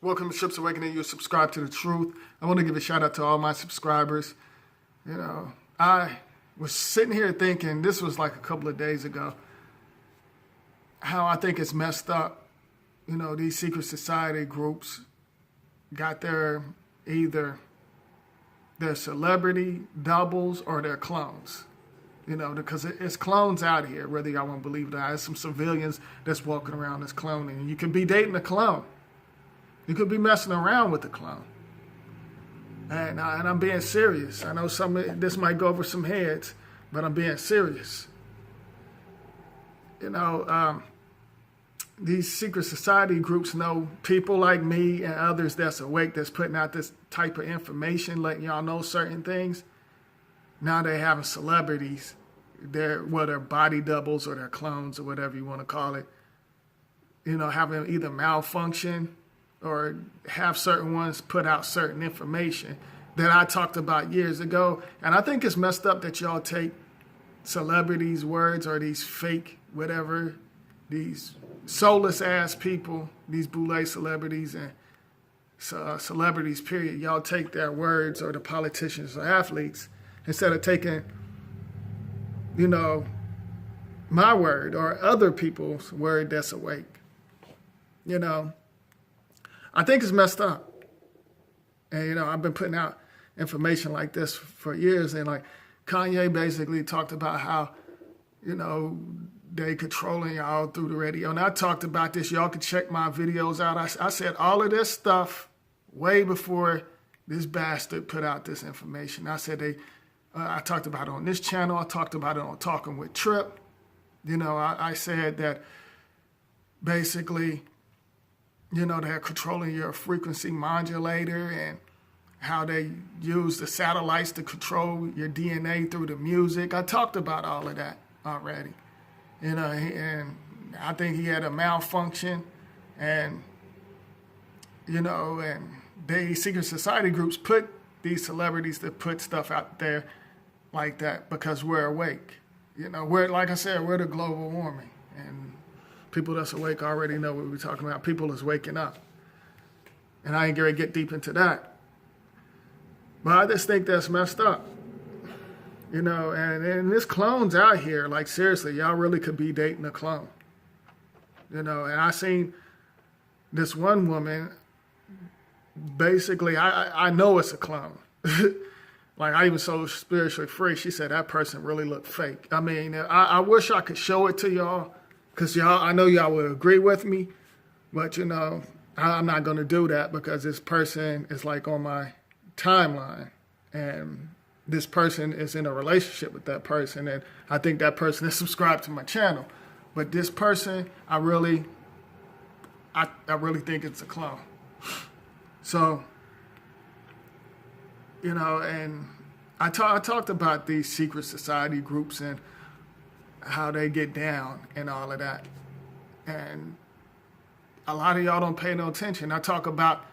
Welcome to Ships Awakening. You subscribe to the truth. I want to give a shout out to all my subscribers. I was sitting here thinking, this was like a couple of days ago, how I think it's messed up. These secret society groups got either their celebrity doubles or their clones. Because it's clones out here, whether y'all want to believe it or not. There's some civilians that's walking around as cloning. You could be dating a clone. You could be messing around with the clone. And I'm being serious. I know this might go over some heads, but I'm being serious. These secret society groups know people like me and others that's awake, that's putting out this type of information, letting y'all know certain things. Now they're having celebrities, they're body doubles or their clones or whatever you want to call it, having either malfunction or have certain ones put out certain information that I talked about years ago. And I think it's messed up that y'all take celebrities' words or these fake whatever, these soulless ass people, these boule celebrities and celebrities, period. Y'all take their words, or the politicians or athletes, instead of taking, my word or other people's word that's awake. I think it's messed up. And, I've been putting out information like this for years. And like Kanye basically talked about how, they controlling y'all through the radio. And I talked about this. Y'all can check my videos out. I said all of this stuff way before this bastard put out this information. I said I talked about it on this channel. I talked about it on Talking with Trip. I said that basically, they're controlling your frequency modulator and how they use the satellites to control your DNA through the music. I talked about all of that already. And I think he had a malfunction and they secret society groups put these celebrities to put stuff out there like that because we're awake. Like I said, we're the global warming. And people that's awake already know what we're talking about. People is waking up. And I ain't going to get deep into that. But I just think that's messed up. And this clone's out here. Like, seriously, y'all really could be dating a clone. And I seen this one woman, basically, I know it's a clone. Like, I even so spiritually free. She said that person really looked fake. I mean, I wish I could show it to y'all. Because I know y'all would agree with me, but I'm not going to do that because this person is like on my timeline and this person is in a relationship with that person. And I think that person is subscribed to my channel. But this person, I really think it's a clone. So, and I talked about these secret society groups and how they get down and all of that. And a lot of y'all don't pay no attention. I talk about,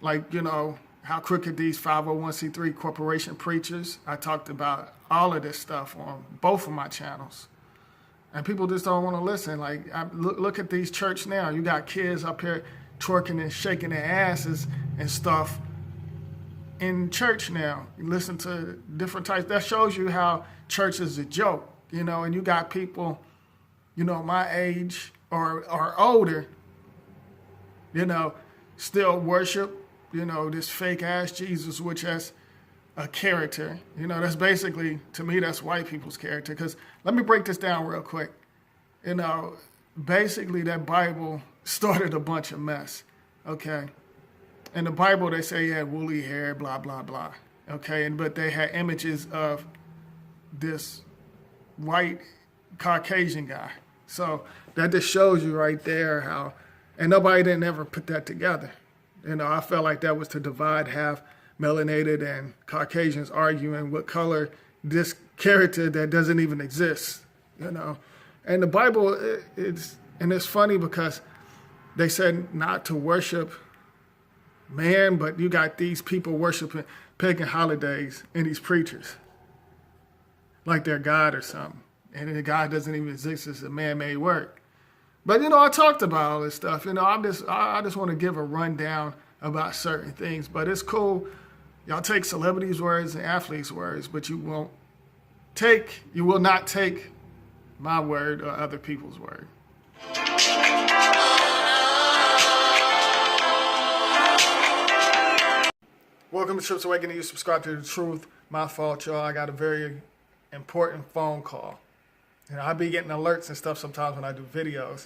how crooked these 501c3 corporation preachers. I talked about all of this stuff on both of my channels. And people just don't want to listen. Look at these church now. You got kids up here twerking and shaking their asses and stuff in church now. You listen to different types. That shows you how church is a joke. And you got people, my age or older, still worship, this fake ass Jesus, which has a character. That's basically, to me, that's white people's character. Because let me break this down real quick. Basically that Bible started a bunch of mess. Okay. In the Bible, they say he had woolly hair, blah, blah, blah. Okay. But they had images of this white Caucasian guy. So that just shows you right there how, and nobody didn't ever put that together. I felt like that was to divide, have melanated and Caucasians arguing what color this character that doesn't even exist, And the Bible, it's funny because they said not to worship man, but you got these people worshiping pagan holidays and these preachers. Like they're God or something. And the God doesn't even exist. It's a man-made work. But I talked about all this stuff. I just want to give a rundown about certain things. But it's cool. Y'all take celebrities' words and athletes' words, but you will not take my word or other people's word. Welcome to Trips Awakening. You subscribe to the truth. My fault, y'all. I got a very important phone call. I be getting alerts and stuff sometimes when I do videos,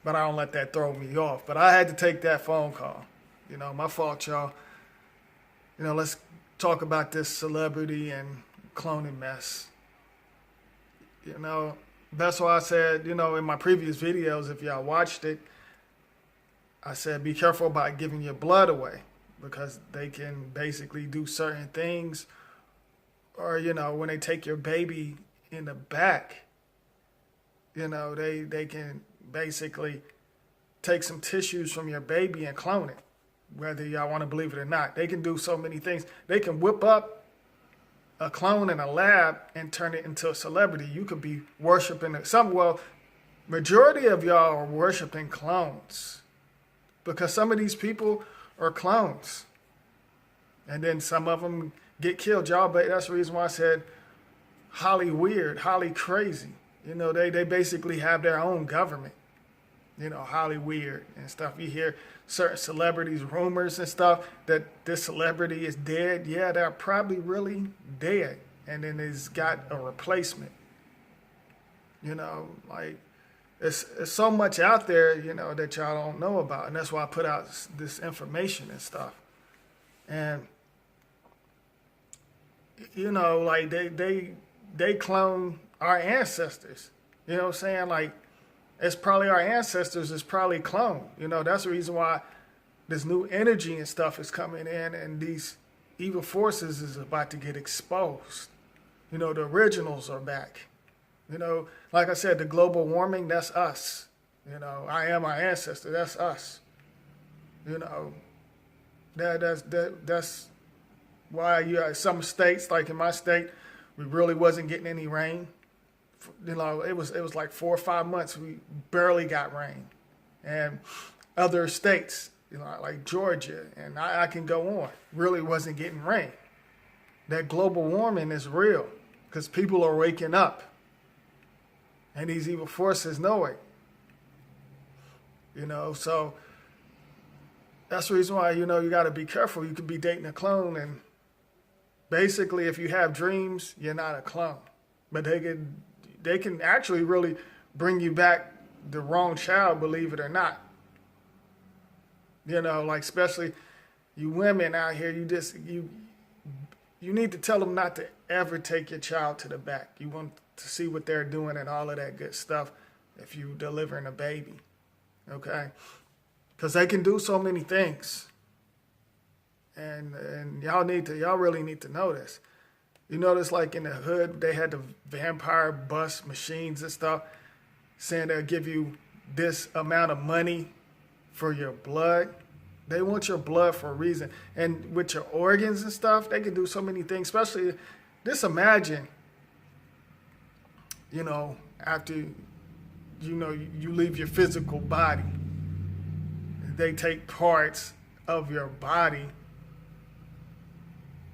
but I don't let that throw me off. But I had to take that phone call. My fault, y'all. Let's talk about this celebrity and cloning mess. That's why I said, in my previous videos, if y'all watched it, I said be careful about giving your blood away, because they can basically do certain things. Or, when they take your baby in the back, they can basically take some tissues from your baby and clone it, whether y'all want to believe it or not. They can do so many things. They can whip up a clone in a lab and turn it into a celebrity. You could be worshiping majority of y'all are worshiping clones, because some of these people are clones. And then some of them get killed, y'all. But that's the reason why I said highly weird, highly crazy. They basically have their own government. Highly weird and stuff. You hear certain celebrities, rumors and stuff, that this celebrity is dead. Yeah, they're probably really dead. And then it's got a replacement. It's so much out there, that y'all don't know about. And that's why I put out this information and stuff. And, they clone our ancestors. You know what I'm saying? It's probably our ancestors is probably cloned. That's the reason why this new energy and stuff is coming in, and these evil forces is about to get exposed. The originals are back. Like I said, the global warming, that's us. I am our ancestor, that's us. That's why you have some states, like in my state, we really wasn't getting any rain. It was like 4 or 5 months we barely got rain. And other states, like Georgia, and I can go on, really wasn't getting rain. That global warming is real, because people are waking up. And these evil forces know it. So that's the reason why, you got to be careful. You could be dating a clone, and basically if you have dreams, you're not a clone. But they can actually really bring you back the wrong child, believe it or not. Especially you women out here, you need to tell them not to ever take your child to the back. You want to see what they're doing and all of that good stuff if you delivering a baby. Okay? Because they can do so many things. And y'all really need to know this. You notice, like in the hood, they had the vampire bust machines and stuff, saying they'll give you this amount of money for your blood. They want your blood for a reason. And with your organs and stuff, they can do so many things. Especially, just imagine, after, you leave your physical body. They take parts of your body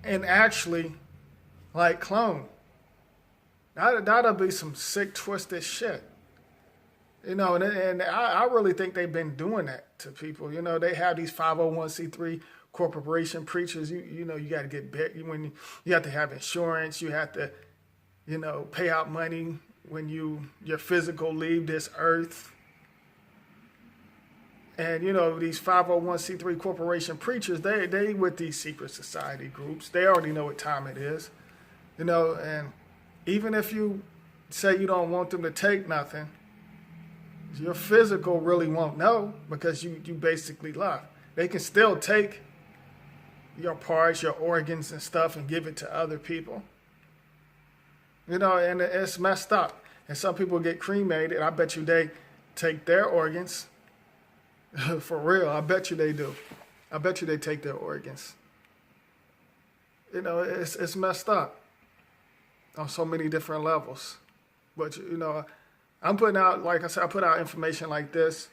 and actually, clone. That'll be some sick, twisted shit. And I really think they've been doing that to people. They have these 501c3 corporation preachers. You got to get big when you have to have insurance. You have to, pay out money when your physical leave this earth. And, these 501c3 corporation preachers, they with these secret society groups. They already know what time it is. And even if you say you don't want them to take nothing, your physical really won't know, because you basically lie. They can still take your parts, your organs and stuff, and give it to other people. And it's messed up. And some people get cremated. I bet you they take their organs. For real, I bet you they do. I bet you they take their organs. It's messed up on so many different levels. But, I'm putting out, like I said, I put out information like this.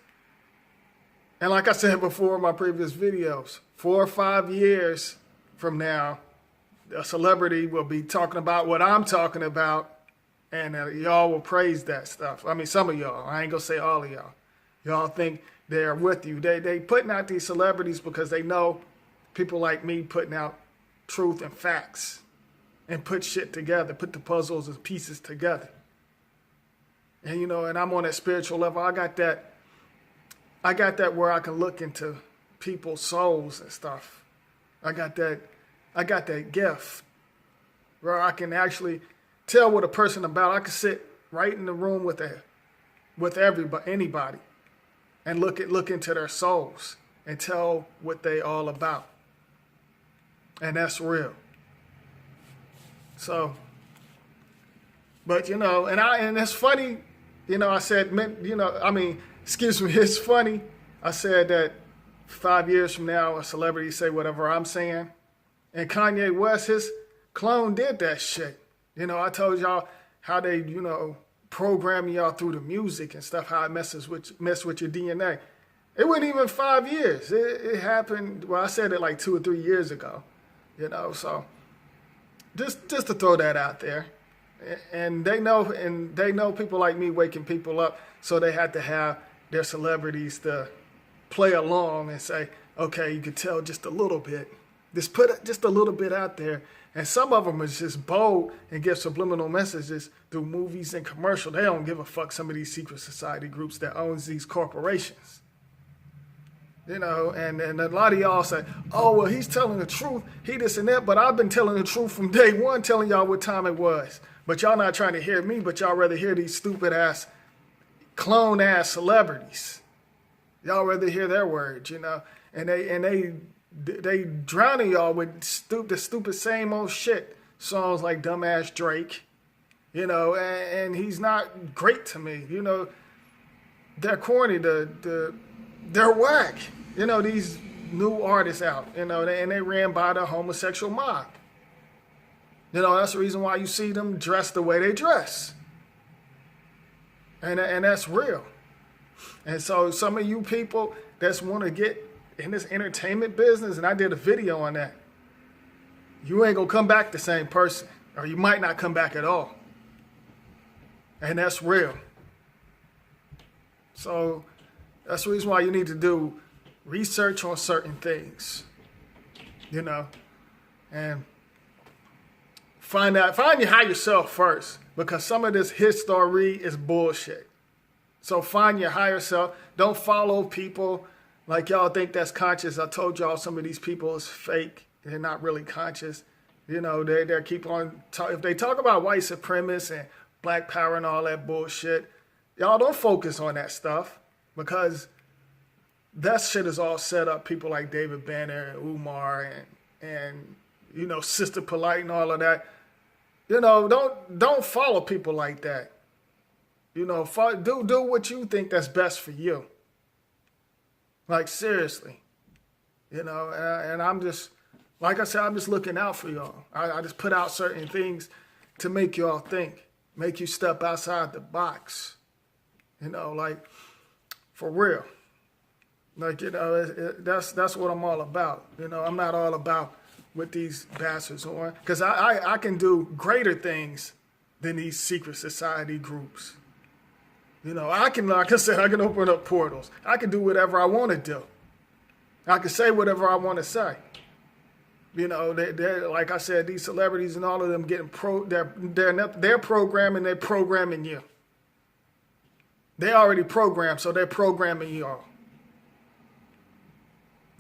And like I said before in my previous videos, 4 or 5 years from now, a celebrity will be talking about what I'm talking about, and y'all will praise that stuff. I mean, some of y'all. I ain't gonna say all of y'all. Y'all think they're with you. They putting out these celebrities because they know people like me putting out truth and facts and put shit together, put the puzzles and pieces together. And you know, and I'm on that spiritual level. I got that where I can look into people's souls and stuff. I got that gift where I can actually tell what a person about. I can sit right in the room with anybody, and look into their souls and tell what they all about. And that's real. So, but you know, and it's funny, you know, I said, you know, I mean, excuse me, it's funny. I said that 5 years from now, a celebrity say whatever I'm saying. And Kanye West, his clone did that shit. You know, I told y'all how they, you know, program y'all through the music and stuff, how it mess with your DNA. It wasn't even 5 years. It happened, well, I said it like 2 or 3 years ago. You know, so just to throw that out there. And they know people like me waking people up, so they had to have their celebrities to play along and say, okay, you could tell just a little bit. Just put just a little bit out there. And some of them is just bold and give subliminal messages through movies and commercial. They don't give a fuck, some of these secret society groups that owns these corporations. You know, and a lot of y'all say, oh, well, he's telling the truth. He this and that. But I've been telling the truth from day one, telling y'all what time it was. But y'all not trying to hear me, but y'all rather hear these stupid-ass, clone-ass celebrities. Y'all rather hear their words, you know. And they drowning y'all with the stupid same old shit. Songs like Dumbass Drake, you know, and he's not great to me. You know, they're corny, they're whack. You know, these new artists out, you know, and they ran by the homosexual mob. You know, that's the reason why you see them dressed the way they dress. And that's real. And so some of you people that's want to get in this entertainment business, and I did a video on that, you ain't going to come back the same person. Or you might not come back at all. And that's real. So that's the reason why you need to do research on certain things. You know, and find your higher self first, because some of this history is bullshit. So find your higher self. Don't follow people like y'all think that's conscious. I told y'all some of these people is fake. They're not really conscious. You know, they keep on if they talk about white supremacists and black power and all that bullshit, y'all don't focus on that stuff, because that shit is all set up. People like David Banner and Umar and you know, Sister Polite and all of that. You know, don't follow people like that. You know, do what you think that's best for you. Like, seriously. You know, and I'm just, like I said, I'm just looking out for y'all. I just put out certain things to make y'all think, make you step outside the box. You know, like, for real. Like, you know, that's what I'm all about. You know, I'm not all about what these bastards are, because I can do greater things than these secret society groups. You know, I can, like I said, I can open up portals. I can do whatever I want to do. I can say whatever I want to say. You know, they're like I said, these celebrities and all of them getting they're programming, they're programming you. They already programmed, so they're programming y'all.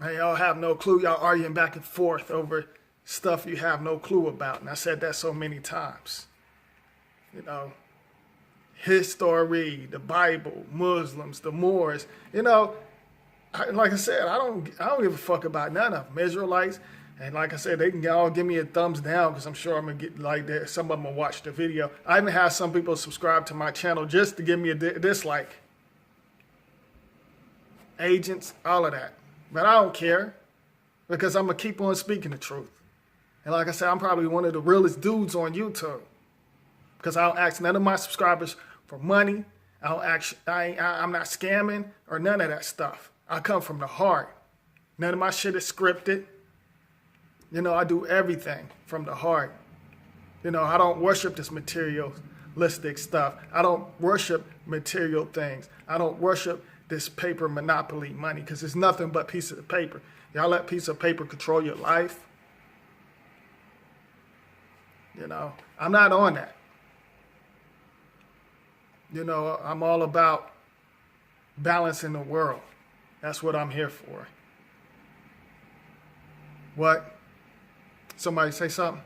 And y'all have no clue. Y'all arguing back and forth over stuff you have no clue about. And I said that so many times. You know, history, the Bible, Muslims, the Moors. You know, like I said, I don't give a fuck about none of them. Israelites. And like I said, they can all give me a thumbs down, because I'm sure I'm going to get like that. Some of them will watch the video. I even have some people subscribe to my channel just to give me a dislike. Agents, all of that. But I don't care, because I'm going to keep on speaking the truth. And like I said, I'm probably one of the realest dudes on YouTube, because I don't ask none of my subscribers for money. I'm not scamming or none of that stuff. I come from the heart. None of my shit is scripted. You know, I do everything from the heart. You know, I don't worship this materialistic stuff. I don't worship material things. I don't worship this paper monopoly money because it's nothing but pieces of paper. Y'all let piece of paper control your life. You know, I'm not on that. You know, I'm all about balancing the world. That's what I'm here for. What? Somebody say something?